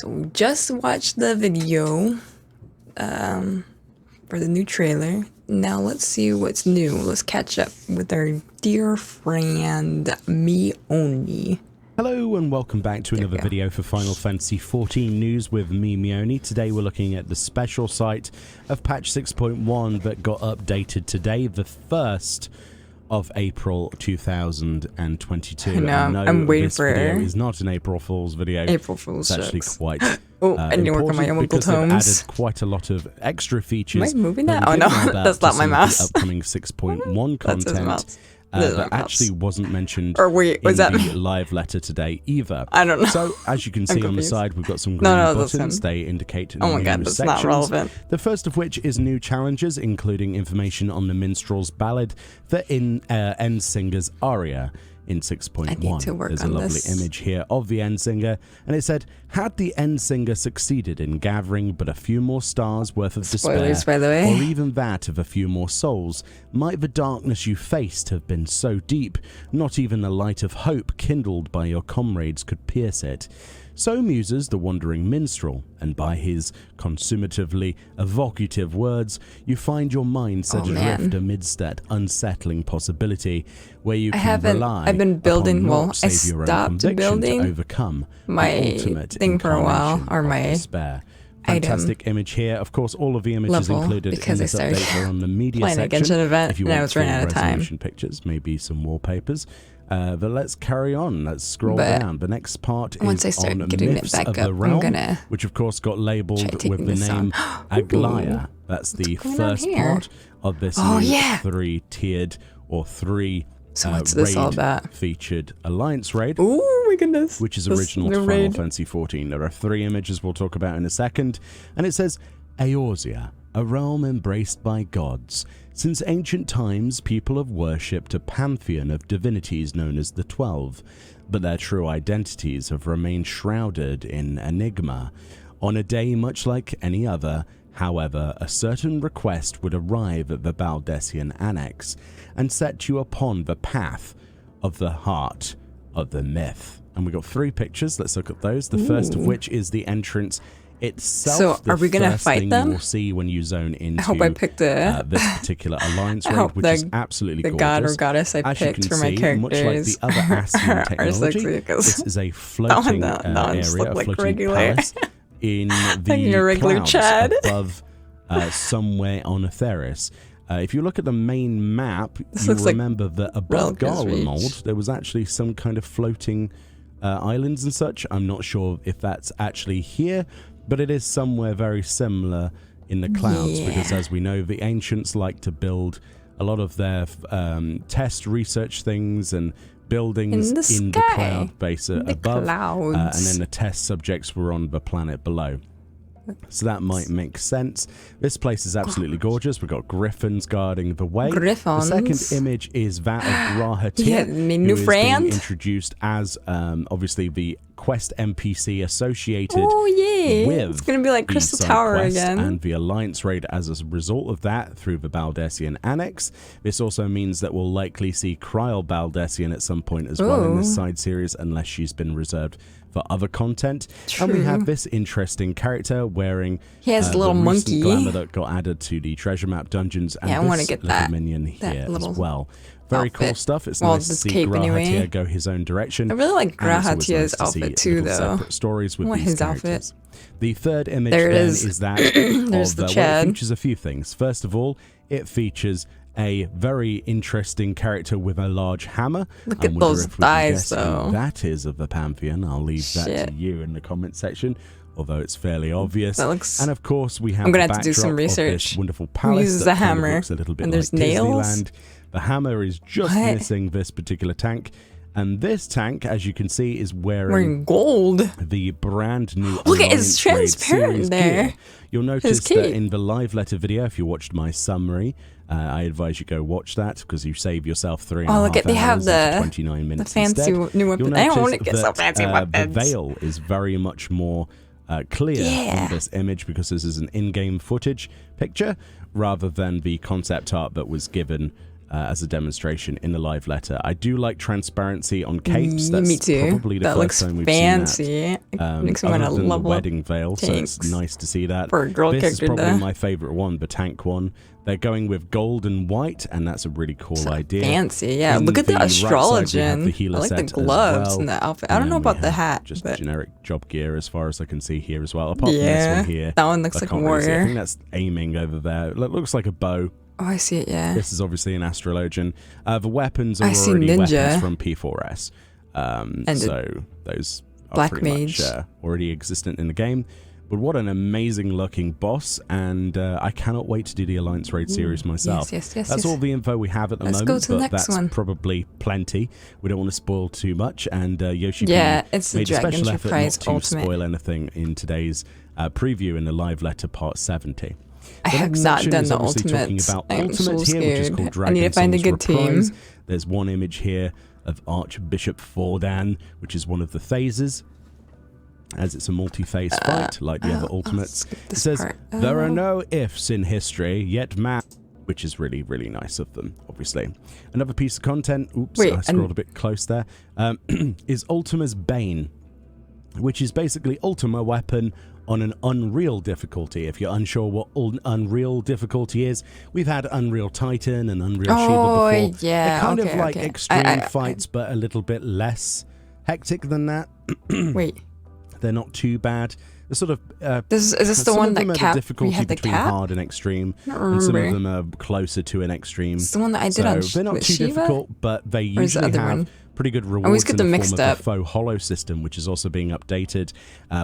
So we just watched the video for the new trailer. Now let's see what's new. Let's catch up with our dear friend Meoni. Hello and welcome back to another video for Final Fantasy XIV news with me, Meoni. Today we're looking at the special site of patch 6.1 that got updated today, the 1st of April 2022. I know, I'm waiting this for it. Video is not an April Fool's video. April Fool's It's actually jokes. quite I need to work on my Uncle because they've Tomes. added quite a lot of extra features. Am I moving that? that Oh we're no, giving about that's to not my some of mouse. the upcoming 6.1 That's his content. mouse. This is my That mouse. actually wasn't mentioned Or wait, was in that the live letter today either. I don't know. So, as you can see on the confused. side, we've got some green No, that's buttons. him. They indicate Oh my new god, that's not sections. relevant. The first of which is new challenges, including information on the minstrel's ballad, the end singer's aria in 6.1. I need to work There's a on lovely this. image here of the end singer, and it said, had the end singer succeeded in gathering but a few more stars worth of Spoilers, despair, by the way. or even that of a few more souls, might the darkness you faced have been so deep, not even the light of hope kindled by your comrades could pierce it. So muses the wandering minstrel, and by his consumatively evocative words, you find your mind set adrift amidst that unsettling possibility, where you can rely I've been building, upon well, naught save I your own stopped conviction building to overcome my the ultimate thing for a while, incarnation or of my despair. item Fantastic image here. Of course, all of the images level, included in because I this started update are on the media playing a section. Genshin event If you and I want was running full out of time. resolution pictures, maybe some wallpapers. But let's carry on. Let's scroll But down. The next part once I is start on getting Myths it back of up, the Realm, I'm gonna which of course got labeled try with taking the this name on. Aglaya. That's the going on first here? part of this Oh, new yeah. three-tiered or three So what's this all about? featured alliance raid. Oh my goodness. Which is This original new to Final raid. Fantasy XIV. There are 3 images we'll talk about in a second. And it says, Eorzea, a realm embraced by gods. Since ancient times, people have worshipped a pantheon of divinities known as the 12, but their true identities have remained shrouded in enigma. On a day much like any other, however, a certain request would arrive at the Baldessian Annex and set you upon the path of the heart of the myth. And we got 3 pictures. Let's look at those. The first of which is the entrance itself. So, are we gonna fight them? You will see when you zone into I hope I picked this particular alliance raid, hope which is absolutely the gorgeous. god or goddess I As you picked can for my see, characters much like the other Ascian are technology, sexy, 'cause this is a floating that one area, just a looked like floating regular. palace in the a regular clouds Chad. above somewhere on Etheris. If you look at the main map, This you looks like remember that above Relka's Reach. Garlemald, there was actually some kind of floating islands and such. I'm not sure if that's actually here, but it is somewhere very similar in the clouds, because as we know, the ancients like to build a lot of their test research things and buildings in the cloud base above, and then the test subjects were on the planet below. So that might make sense. This place is absolutely gorgeous. We've got griffins guarding the way. Griffons. The second image is that of Rahatir, Yeah, my new who is friend. being introduced as obviously the quest NPC associated with it's gonna be like the Crystal side Tower quest again. and the Alliance raid as a result of that through the Baldessian Annex. This also means that we'll likely see Kryl Baldessian at some point as well in this side series, unless she's been reserved for other content. And we have this interesting character wearing he has a little the recent monkey glamour that got added to the treasure map dungeons, and I this want to get little that minion here as well. Very outfit. cool stuff. It's Well, nice to this see cape Rahatir anyway. go his own direction. I really like And it's always Rahatir's nice to see outfit too, little though. separate stories with I want these his characters. outfit. The third image There it then is. is that There's of the well, it Chad. features a few things. First of all, it features a very interesting character with a large hammer. Look I at wonder those if we can thighs, guess who though. that is of the Pantheon. I'll leave that to you in the comment section, although it's fairly obvious. That looks- And of course, we have I'm gonna the have to do some backdrop of research. this wonderful Who palace uses that a kind of hammer? looks a little bit And like there's nails? Disneyland. The hammer is just What? missing this particular tank. And this tank, as you can see, is Wearing gold. the brand new Look at it's Alliance Raid transparent series there. gear. You'll notice that cape. in the live letter video, if you watched my summary, I advise you go watch that, because you save yourself 3.5 Oh, look at they have hours into the 29 minutes fancy instead. new weapon. You'll I don't want to notice get so that, fancy the weapons. veil is very much more clear Yeah. on this image, because this is an in-game footage picture rather than the concept art that was given as a demonstration in the live letter. I do like transparency on capes. That's me too. probably the that first looks time we've fancy. seen that. Makes me want to Other than the level wedding veil, so it's tanks nice to see that. for a girl This is character. probably Though. my favorite one, the tank one. They're going with gold and white, and that's a really cool idea. Fancy, yeah. In Look at the right side, we have astrologian. the healer I like the set as gloves well. and the outfit. And I don't know then we about the have hat, just but generic job gear as far as I can see here as well. Apart from this yeah, one here, that one looks I like a can't really see. I warrior. think that's aiming over there. It looks like a bow. Oh, I see it. Yeah. This is obviously an astrologian. The weapons are I see already ninja. weapons from P4S. So those are Black pretty mage. much already existent in the game. But what an amazing looking boss, and I cannot wait to do the Alliance Raid series myself. Yes. That's all the info we have at the moment, go to the but next that's one. probably plenty. We don't want to spoil too much, and Yoshi Yeah, it's the made a Dragon special effort not Surprise to Ultimate. spoil anything in today's preview in the live letter part 70. I The have next not section done is the obviously talking ultimates. about I'm ultimates so here, which is scared. called I Dragon need to find a Song's good Reprise. team. There's one image here of Archbishop Fordan, which is one of the phases, as it's a multi-phase fight, like the other ultimates. It says, there are no ifs in history, yet man, which is really, really nice of them, obviously. Another piece of content, oops, Wait, I scrolled a bit close there, is Ultima's Bane, which is basically Ultima weapon on an Unreal difficulty. If you're unsure what Unreal difficulty is, we've had Unreal Titan and Unreal Shiva before. Yeah, They're kind of okay, like okay. extreme fights, but a little bit less hectic than that. Wait, They're not too bad. They're sort of is this the some one of them that are the cap? We difficulty had the between cap. hard and extreme, I don't and some of remember. them are closer to an extreme. It's the one that I did So on they're not with too Shiva? difficult, but they Or is the usually other have one? pretty good always rewards get in them the mixed form up. of the faux hollow system, which is also being updated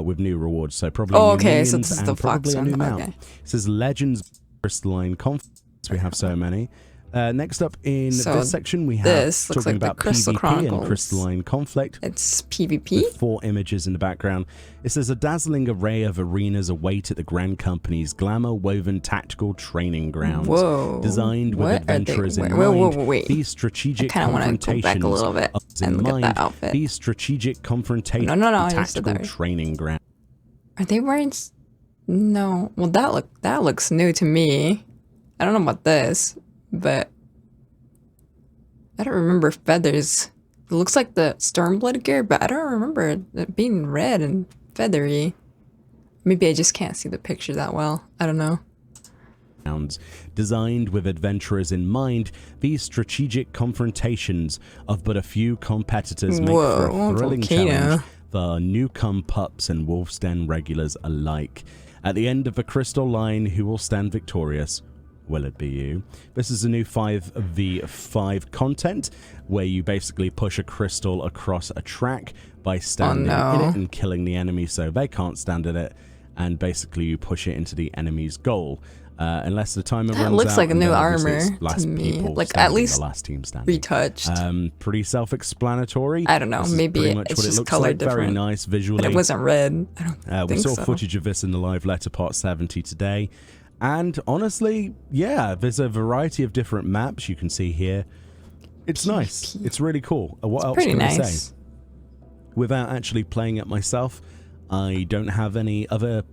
with new rewards. So probably Oh, new okay, so minions this is and the probably Fox a new one, mount. okay. It says Legends Crystalline Conflicts. We have so many. Next up in So this section, we have this looks talking like the about Crystal PvP Chronicles. and Crystalline Conflict. It's PvP. With 4 images in the background. It says a dazzling array of arenas await at the Grand Company's glamour-woven tactical training grounds. Whoa. Designed with What are adventurers they? in wait, mind, wait. these strategic I kind of want to go back a confrontations little bit in and look mind, at that outfit. these strategic confrontations No, and you said that tactical right. training grounds. Are they wearing? No. Well, that looks new to me. I don't know about this, but I don't remember feathers. It looks like the Stormblood gear, but I don't remember it being red and feathery. Maybe I just can't see the picture that well. I don't know. Designed with adventurers in mind, these strategic confrontations of but a few competitors make for a thrilling challenge for newcome pups and Wolf's Den regulars alike. At the end of the crystal line, who will stand victorious? Will it be you? This is a new 5v5 content where you basically push a crystal across a track by standing in it and killing the enemy so they can't stand in it, and basically you push it into the enemy's goal. Unless the timer runs out. That looks like a and new then obviously armor it's last to me. people Like standing, at least the last team standing. retouched. Pretty self-explanatory. I don't know. This is Maybe pretty much it's what it just looks color like. different. Very nice visually. But it wasn't red. I don't we think saw so. footage of this in the live letter part 70 today. And honestly, yeah, there's a variety of different maps you can see here. It's nice. It's really cool. What else can I say? Without actually playing it myself, I don't have any other,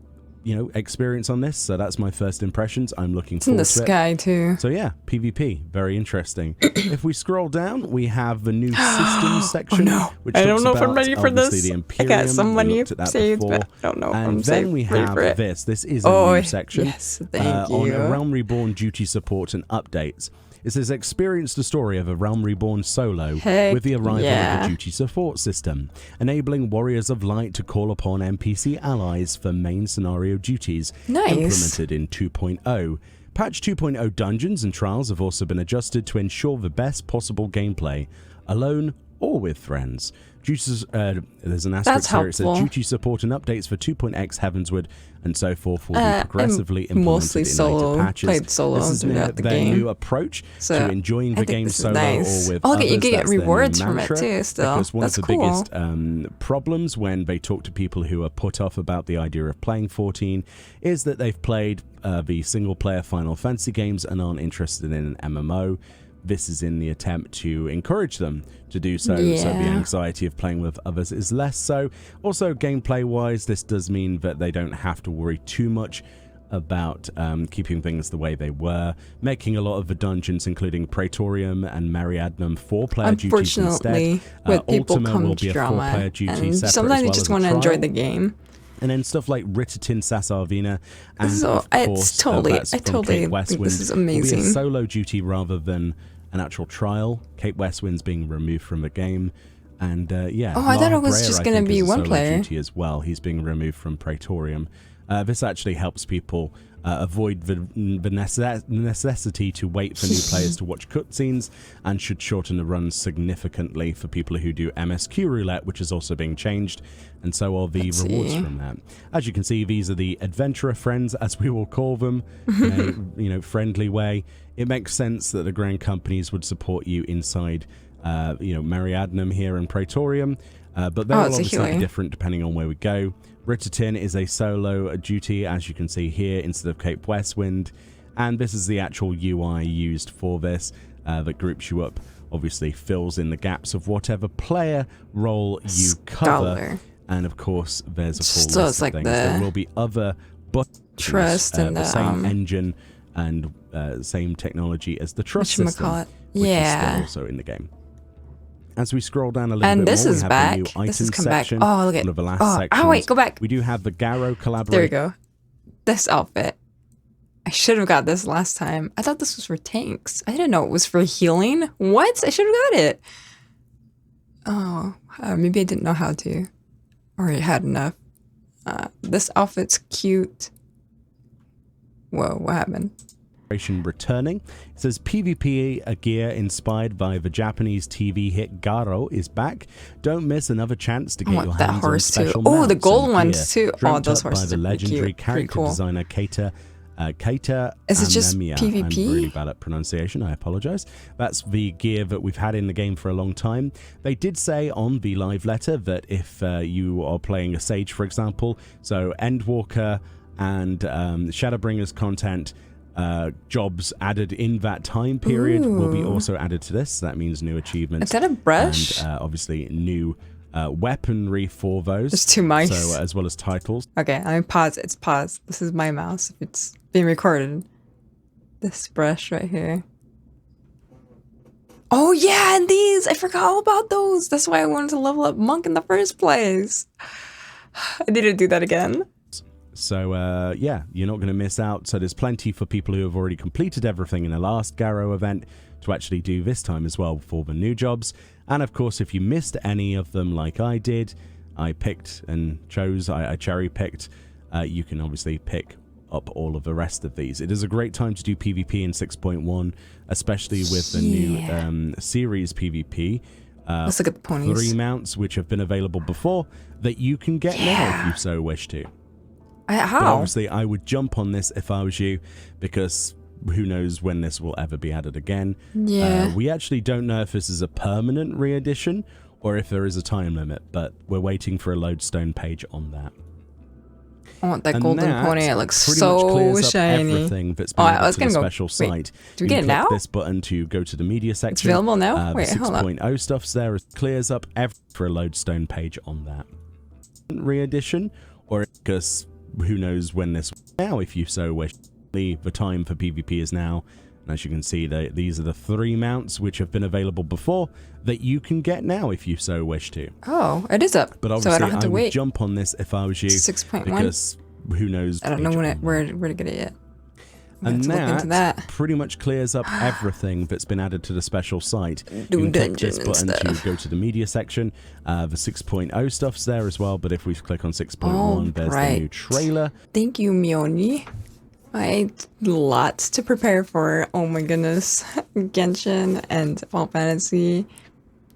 experience on this, so that's my first impressions. I'm looking forward to it. It's in the sky too. So yeah, PvP, very interesting. If we scroll down, we have the new systems section. Which I don't know if I'm ready for this. I got some money saved, but I don't know if I'm and then we have this. This is a new section on Realm Reborn duty support and updates. It says, experience the story of a Realm Reborn solo with the arrival of the duty support system, enabling Warriors of Light to call upon NPC allies for main scenario duties implemented in 2.0. Patch 2.0 dungeons and trials have also been adjusted to ensure the best possible gameplay, alone or with friends. There's an asterisk here. It says duty support and updates for 2.x Heavensward and so forth will be progressively implemented in later patches. Played solo this is their new approach to enjoying the game solo or with others. You get That's rewards their from mantra, it too. Still, because one of the biggest problems when they talk to people who are put off about the idea of playing 14 is that they've played the single-player Final Fantasy games and aren't interested in an MMO. This is in the attempt to encourage them to do so, so the anxiety of playing with others is less so. Also, gameplay-wise, this does mean that they don't have to worry too much about keeping things the way they were, making a lot of the dungeons, including Praetorium and Mariadnum, 4-player duties instead. Unfortunately, with people Ultima will comes be a drama, 4-player duty and separate, sometimes as you well just as a want to enjoy trial. the game. And then stuff like Ritatin Sasarvina, and So of course, that's I from totally Cape think Westwind, this is will be amazing. a solo duty rather than an actual trial. Cape Westwind's being removed from the game, and yeah. Oh, I thought it was Brea, just I gonna think, be is a one solo player. duty as well. He's being removed from Praetorium. This actually helps people avoid the necessity to wait for new players to watch cutscenes, and should shorten the runs significantly for people who do MSQ roulette, which is also being changed, and so are the rewards from that. As you can see, these are the adventurer friends, as we will call them, in a friendly way. It makes sense that the grand companies would support you inside Mariadnum here in Praetorium, but they will obviously be different depending on where we go. Ritatin is a solo duty, as you can see here, instead of Cape Westwind, and this is the actual UI used for this that groups you up, obviously fills in the gaps of whatever player role you cover, and of course there's a full list of things. There will be other buttons, the same engine and same technology as the trust system, which is still also in the game. As we scroll down a little bit more, we have the new items section. Oh, look at one of the last sections. Oh, wait, go back. We do have the Garo collaboration. There we go. This outfit. I should have got this last time. I thought this was for tanks. I didn't know it was for healing. What? I should have got it. Oh, maybe I didn't know how to. Or I had enough. This outfit's cute. Whoa, what happened? Returning. It says PvP gear inspired by the Japanese TV hit Garo is back. Don't miss another chance to get your hands on special mounts. Oh, the gold ones too. Oh, those horses by the legendary cute. character designer Keita. Is it just Amemiya. PvP? I'm really bad at pronunciation, I apologize. That's the gear that we've had in the game for a long time. They did say on the live letter that if you are playing a Sage, for example, so Endwalker and Shadowbringers content, jobs added in that time period will be also added to this. That means new achievements. Is that a brush? And obviously new weaponry for those. There's two mice. So, as well as titles. Okay, let me pause. It's paused. This is my mouse. If it's being recorded. This brush right here. Oh yeah, and these! I forgot all about those. That's why I wanted to level up Monk in the first place. I need to do that again. So, yeah, you're not going to miss out. So there's plenty for people who have already completed everything in the last Garo event to actually do this time as well for the new jobs. And of course, if you missed any of them like I did, I picked and chose, I cherry-picked, you can obviously pick up all of the rest of these. It is a great time to do PvP in 6.1, especially with the new series PvP. Let's look at the ponies. 3 mounts, which have been available before, that you can get now if you so wish to. How? But obviously, I would jump on this if I was you, because who knows when this will ever be added again. Yeah. We actually don't know if this is a permanent re-edition or if there is a time limit, but we're waiting for a lodestone page on that. I want that golden pony. It looks pretty so much clears shiny. Up everything that's been added to the special site. Wait, do we get it now? now? This button to go to the media section. It's available now? Wait, the hold up. 6.0 stuff's there. It clears up for a lodestone page on that. Re-edition, or because who knows when this now if you so wish. The time for PvP is now, and as you can see, these are the 3 mounts which have been available before that you can get now if you so wish to. Oh, it is up. But obviously, so I don't have to would wait. jump on this if I was you. 6.1. Because who knows? I don't know where to get it yet. And that pretty much clears up everything that's been added to the special site. You can click this button to go to the media section. The 6.0 stuff's there as well, but if we click on 6.1, there's the new trailer. Thank you, Meoni. Lots to prepare for. Oh my goodness. Genshin and Final Fantasy.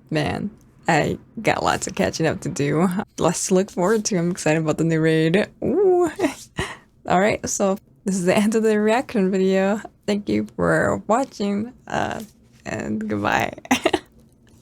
Man, I got lots of catching up to do. Lots to look forward to. I'm excited about the new raid. Ooh. Alright, so this is the end of the reaction video. Thank you for watching, and goodbye.